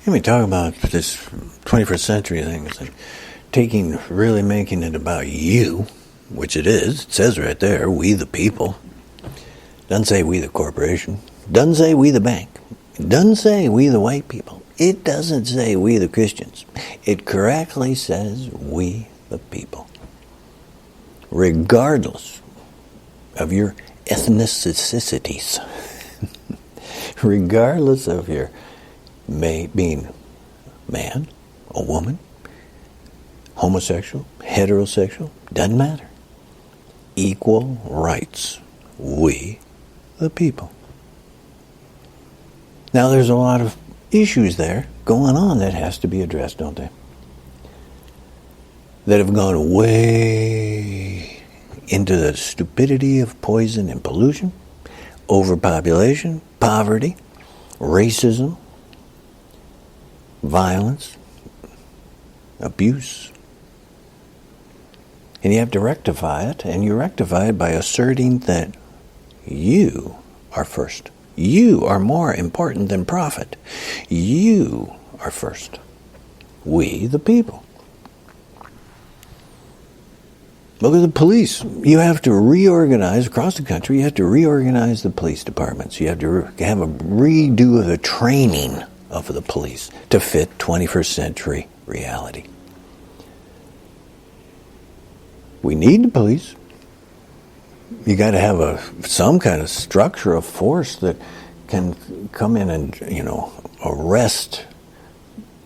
We talk about this 21st century thing. It's like really making it about you, which it is. It says right there, we the people. Doesn't say we the corporation. Doesn't say we the bank. Doesn't say we the white people. It doesn't say we the Christians. It correctly says we the people. Regardless of your ethnicities. Regardless of your being man, a woman, homosexual, heterosexual, doesn't matter. Equal rights. We the people. Now there's a lot of issues there going on that has to be addressed, don't they? That have gone way into the stupidity of poison and pollution, overpopulation, poverty, racism, violence, abuse. And you have to rectify it, and you rectify it by asserting that you are first. You are more important than profit. You are first. We, the people. Look at the police. You have to reorganize across the country. You have to reorganize the police departments. You have to have a redo of the training of the police to fit 21st century reality. We need the police. You got to have some kind of structure of force that can come in and, arrest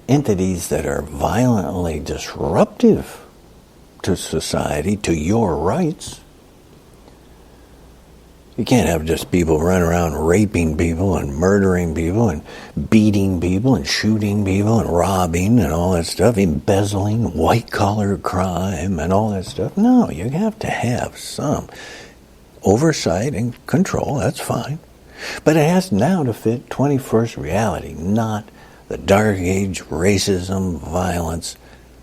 entities that are violently disruptive to society, to your rights. You can't have just people running around raping people and murdering people and beating people and shooting people and robbing and all that stuff, embezzling, white-collar crime and all that stuff. No, you have to have some oversight and control. That's fine. But it has now to fit 21st reality, not the dark age racism, violence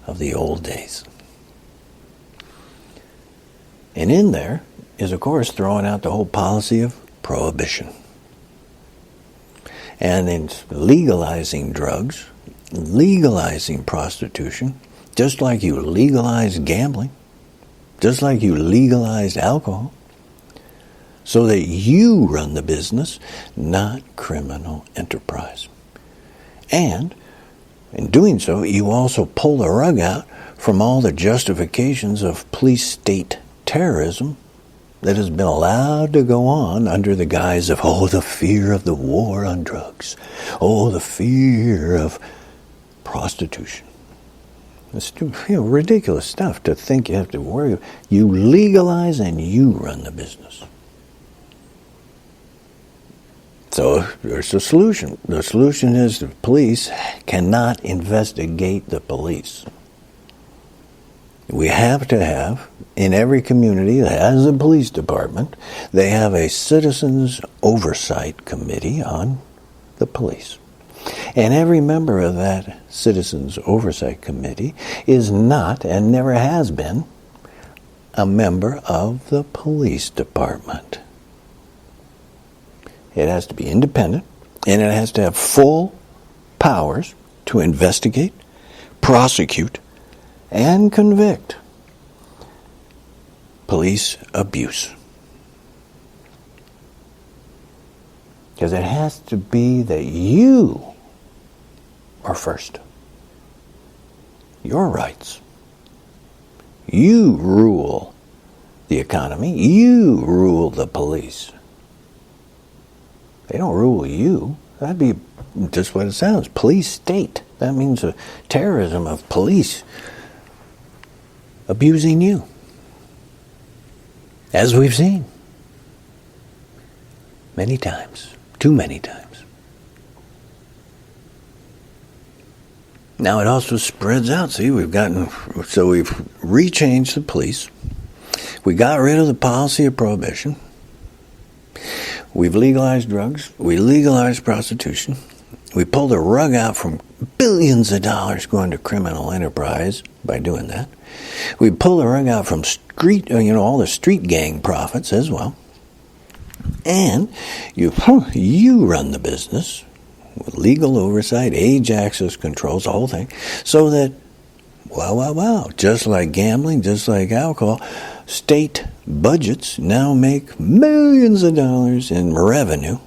of the old days. And in there is, of course, throwing out the whole policy of prohibition. And in legalizing drugs, legalizing prostitution, just like you legalized gambling, just like you legalized alcohol, so that you run the business, not criminal enterprise. And in doing so, you also pull the rug out from all the justifications of police-state terrorism that has been allowed to go on under the guise of, the fear of the war on drugs. The fear of prostitution. It's ridiculous stuff to think you have to worry. You legalize and you run the business. So there's a solution. The solution is the police cannot investigate the police. We have to have, in every community that has a police department, they have a citizens oversight committee on the police. And every member of that citizens oversight committee is not, and never has been, a member of the police department. It has to be independent, and it has to have full powers to investigate, prosecute, and convict police abuse. Because it has to be that you are first. Your rights. You rule the economy. You rule the police. They don't rule you. That'd be just what it sounds. Police state. That means a terrorism of police abusing you. As we've seen. Many times. Too many times. Now it also spreads out. See, we've rechanged the police. We got rid of the policy of prohibition. We've legalized drugs. We legalized prostitution. We pulled the rug out from billions of dollars going to criminal enterprise by doing that. We pulled the rug out from all the street gang profits as well. And you run the business, with legal oversight, age access controls, the whole thing, so that, wow, just like gambling, just like alcohol, state budgets now make millions of dollars in revenue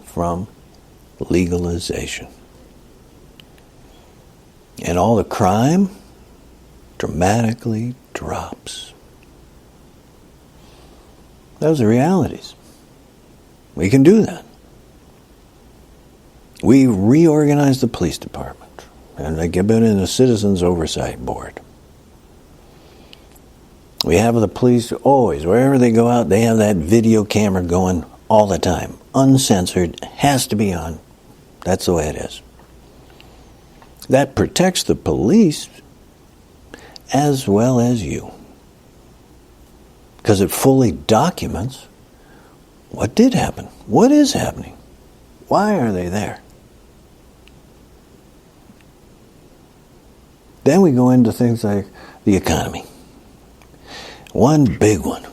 from legalization. And all the crime dramatically drops. Those are realities. We can do that. We reorganized the police department, and they get in the Citizens Oversight Board. We have the police always, wherever they go out, they have that video camera going all the time. Uncensored, has to be on. That's the way it is. That protects the police as well as you, because it fully documents what did happen, what is happening, why are they there. Then we go into things like the economy. One big one,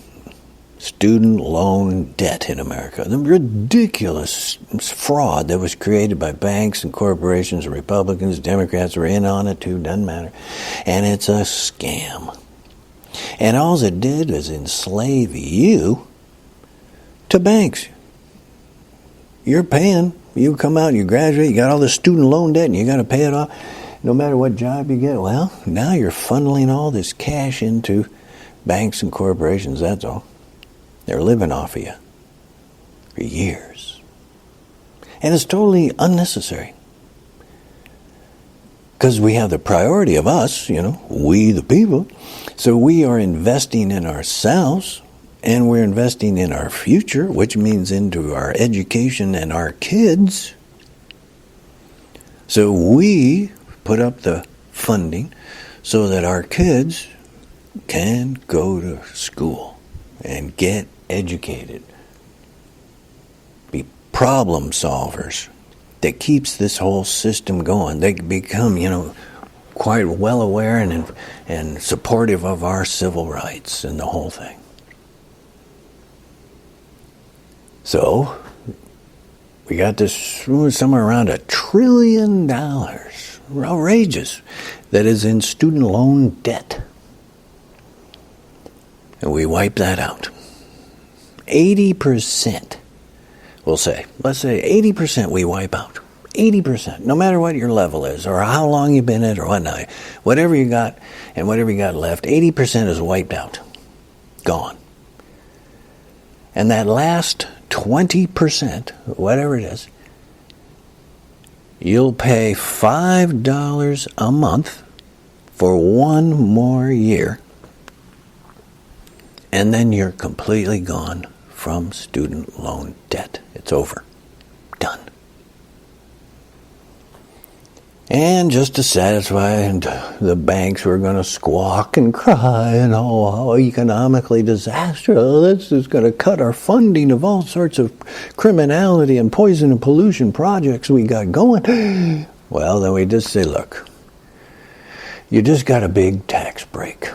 student loan debt in America. The ridiculous fraud that was created by banks and corporations, Republicans, Democrats were in on it too, doesn't matter. And it's a scam. And all it did was enslave you to banks. You're paying, you come out, you graduate, you got all this student loan debt and you got to pay it off. No matter what job you get, well, now you're funneling all this cash into banks and corporations, that's all. They're living off of you for years. And it's totally unnecessary. Because we have the priority of us, we the people. So we are investing in ourselves, and we're investing in our future, which means into our education and our kids. So we put up the funding so that our kids can go to school and get educated, be problem solvers. That keeps this whole system going. They become, quite well aware and supportive of our civil rights and the whole thing. So, we got this somewhere around $1 trillion, outrageous, that is in student loan debt. And we wipe that out. 80%, we'll say. Let's say 80% we wipe out. 80%, no matter what your level is, or how long you've been in it, or whatnot. Whatever you got, and whatever you got left, 80% is wiped out. Gone. And that last 20%, whatever it is, you'll pay $5 a month for 1 more year. And then you're completely gone from student loan debt. It's over. Done. And just to satisfy the banks, we're going to squawk and cry and how economically disastrous. This is going to cut our funding of all sorts of criminality and poison and pollution projects we got going. Well, then we just say, look, you just got a big tax break.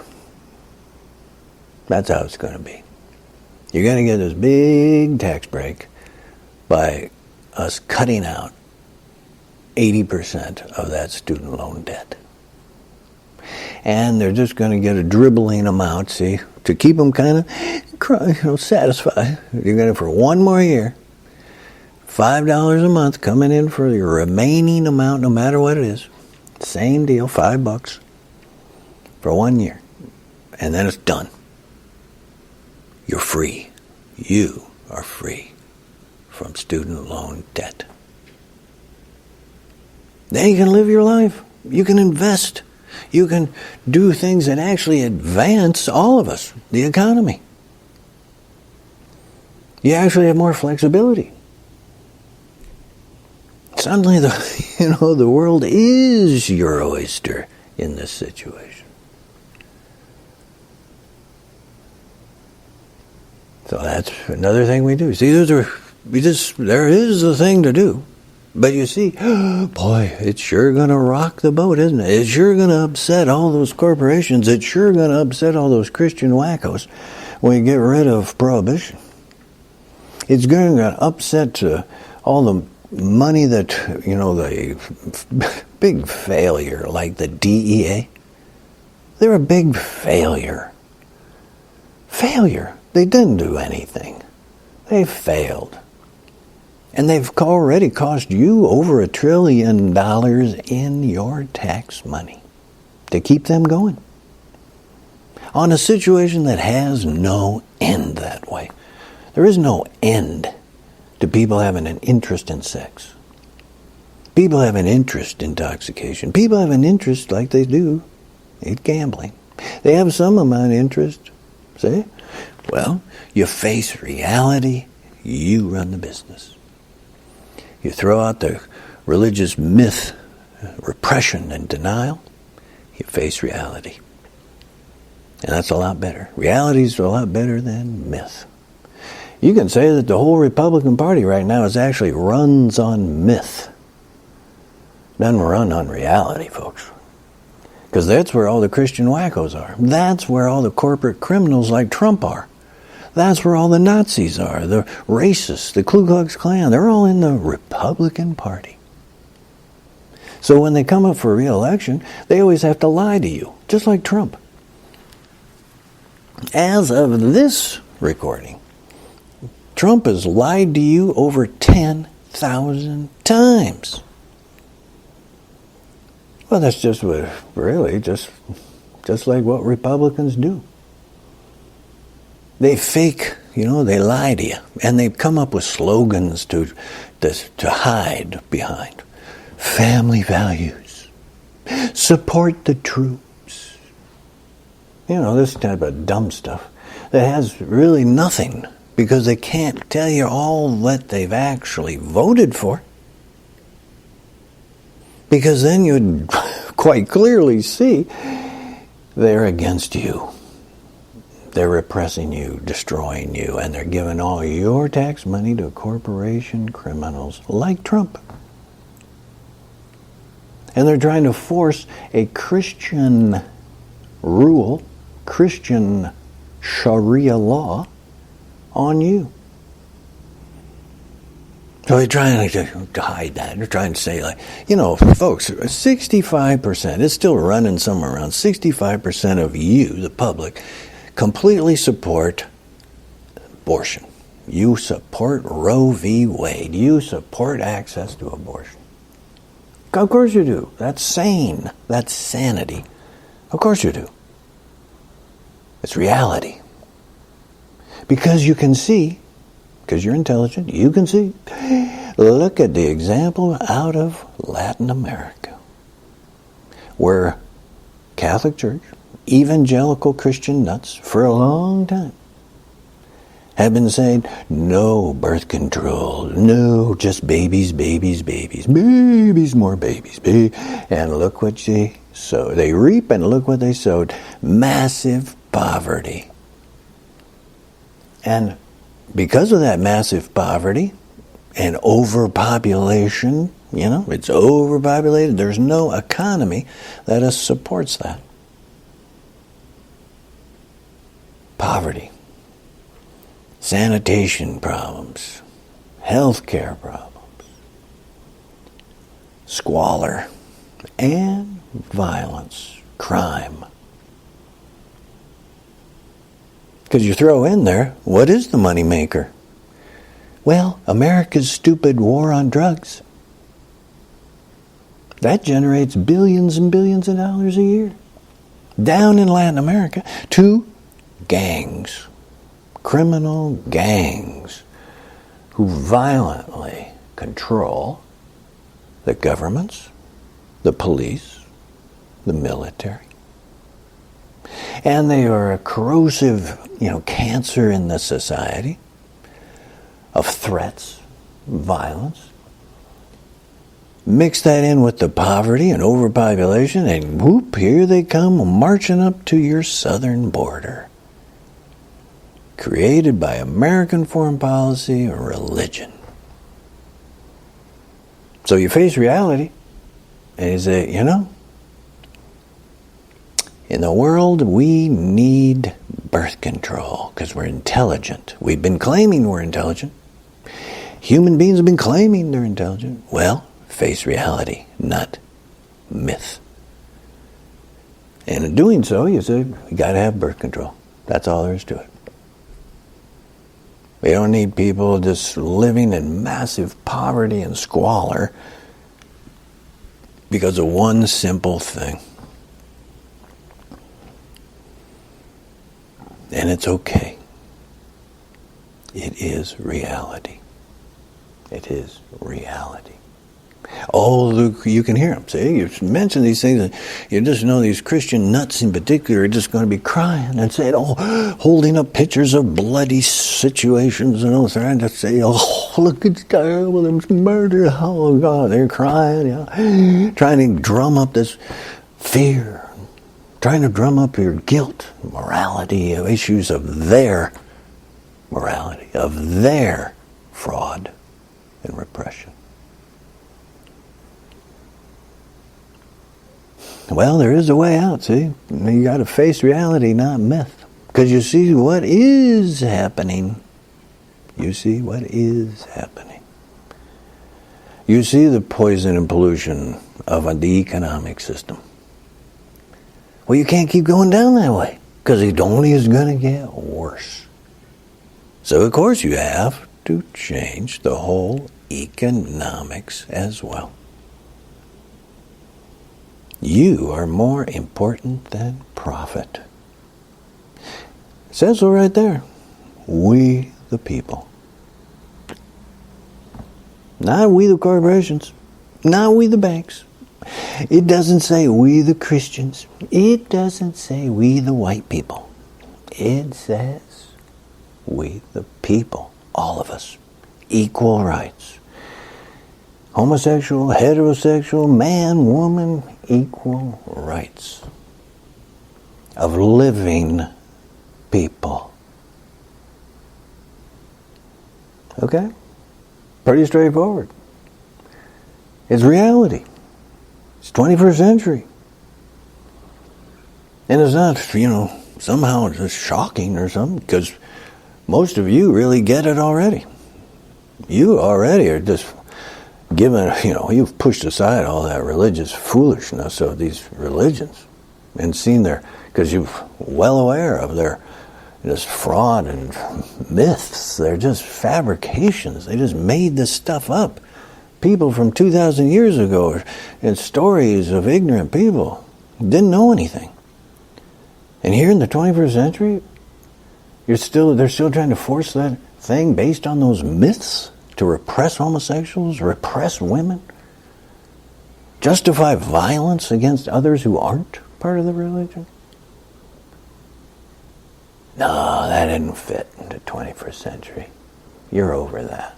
That's how it's going to be. You're going to get this big tax break by us cutting out 80% of that student loan debt. And they're just going to get a dribbling amount, see, to keep them kind of satisfied. You're going to, for 1 more year, $5 a month coming in for your remaining amount, no matter what it is. Same deal, $5 for 1 year. And then it's done. You're free. You are free from student loan debt. Then you can live your life. You can invest. You can do things that actually advance all of us, the economy. You actually have more flexibility. Suddenly, the world is your oyster in this situation. So that's another thing we do. See, there is a thing to do. But you see, boy, it's sure going to rock the boat, isn't it? It's sure going to upset all those corporations. It's sure going to upset all those Christian wackos when you get rid of Prohibition. It's going to upset all the money that, the big failure, like the DEA, they're a big failure. Failure. They didn't do anything. They failed. And they've already cost you over $1 trillion in your tax money to keep them going. On a situation that has no end that way. There is no end to people having an interest in sex. People have an interest in intoxication. People have an interest, like they do, in gambling. They have some amount of interest. See? Well, you face reality, you run the business. You throw out the religious myth, repression and denial, you face reality. And that's a lot better. Reality is a lot better than myth. You can say that the whole Republican Party right now actually runs on myth. Doesn't run on reality, folks. Because that's where all the Christian wackos are. That's where all the corporate criminals like Trump are. That's where all the Nazis are, the racists, the Ku Klux Klan. They're all in the Republican Party. So when they come up for re-election, they always have to lie to you, just like Trump. As of this recording, Trump has lied to you over 10,000 times. Well, that's just what, really, just like what Republicans do. They fake, they lie to you. And they come up with slogans to hide behind. Family values. Support the troops. This type of dumb stuff that has really nothing, because they can't tell you all that they've actually voted for. Because then you'd quite clearly see they're against you. They're repressing you, destroying you, and they're giving all your tax money to corporation criminals like Trump. And they're trying to force a Christian rule, Christian Sharia law, on you. So they're trying to hide that. They're trying to say, folks, 65%, it's still running somewhere around 65% of you, the public, completely support abortion. You support Roe v. Wade. You support access to abortion. Of course you do. That's sane. That's sanity. Of course you do. It's reality. Because you can see, because you're intelligent, you can see. Look at the example out of Latin America, where Catholic Church, evangelical Christian nuts, for a long time, have been saying, no birth control, no, just babies, babies, babies, babies, more babies, and look what they sowed. They reap, and look what they sowed. Massive poverty. And because of that massive poverty and overpopulation, it's overpopulated, there's no economy that supports that. Poverty, sanitation problems, healthcare problems, squalor, and violence, crime. Because you throw in there, what is the money maker? Well, America's stupid war on drugs. That generates billions and billions of dollars a year. Down in Latin America, 2 gangs, criminal gangs, who violently control the governments, the police, the military. And they are a corrosive, cancer in the society of threats, violence. Mix that in with the poverty and overpopulation, and whoop, here they come marching up to your southern border. Created by American foreign policy or religion. So you face reality, and you say, in the world, we need birth control because we're intelligent. We've been claiming we're intelligent. Human beings have been claiming they're intelligent. Well, face reality, not myth. And in doing so, you said, you got to have birth control. That's all there is to it. We don't need people just living in massive poverty and squalor because of one simple thing. And it's okay. It is reality. It is reality. Oh, Luke, you can hear them. See, you mention these things, and you just know these Christian nuts in particular are just going to be crying and saying, oh, holding up pictures of bloody situations and all, trying to say, oh, look, it's terrible, there's murder, oh, God, they're crying, trying to drum up this fear, trying to drum up your guilt, morality, issues of their morality, of their fraud and repression. Well, there is a way out, see? You got to face reality, not myth. Because you see what is happening. You see what is happening. You see the poison and pollution of the economic system. Well, you can't keep going down that way, because it only is going to get worse. So, of course, you have to change the whole economics as well. You are more important than profit. It says so right there. We the people. Not we the corporations. Not we the banks. It doesn't say we the Christians. It doesn't say we the white people. It says we the people. All of us. Equal rights. Homosexual, heterosexual, man, woman, equal rights of living people. Okay? Pretty straightforward. It's reality. It's 21st century. And it's not, somehow it's just shocking or something, because most of you really get it already. You already are just given, you've pushed aside all that religious foolishness of these religions and seen because you're well aware of their just fraud and myths. They're just fabrications. They just made this stuff up. People from 2,000 years ago, and stories of ignorant people didn't know anything. And here in the 21st century, they're still trying to force that thing based on those myths to repress homosexuals, repress women, justify violence against others who aren't part of the religion. No, that didn't fit in the 21st century. You're over that.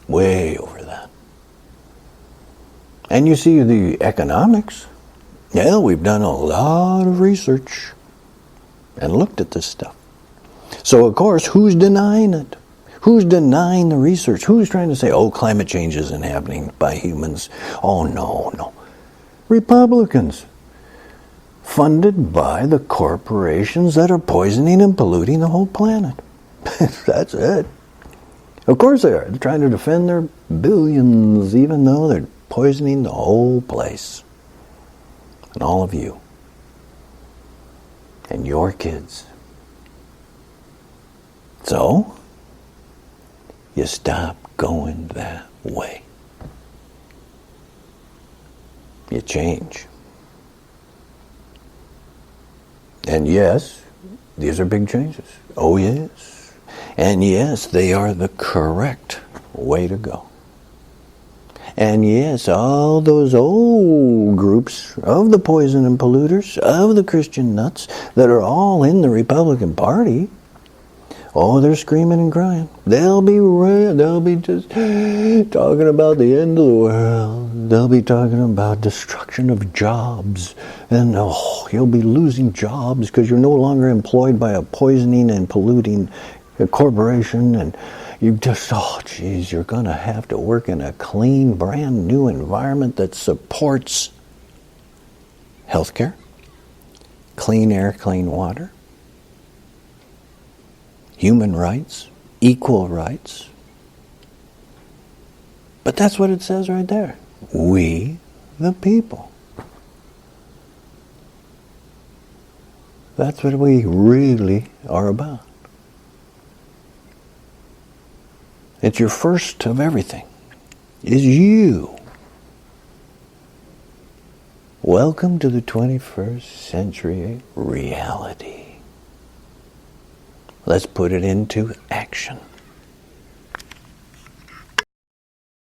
Way over that. And you see the economics. Yeah, we've done a lot of research and looked at this stuff. So, of course, who's denying it? Who's denying the research? Who's trying to say, climate change isn't happening by humans? Oh, no. Republicans. Funded by the corporations that are poisoning and polluting the whole planet. That's it. Of course they are. They're trying to defend their billions, even though they're poisoning the whole place. And all of you. And your kids. So, you stop going that way. You change. And yes, these are big changes. Oh yes. And yes, they are the correct way to go. And yes, all those old groups of the poison and polluters, of the Christian nuts, that are all in the Republican Party, they're screaming and crying. They'll be just talking about the end of the world. They'll be talking about destruction of jobs. And you'll be losing jobs because you're no longer employed by a poisoning and polluting corporation. And you just, you're going to have to work in a clean, brand new environment that supports healthcare, clean air, clean water, human rights, equal rights, But that's what it says right there. We, the people. That's what we really are about. It's your first of everything. Is you. Welcome to the 21st century reality. Let's put it into action.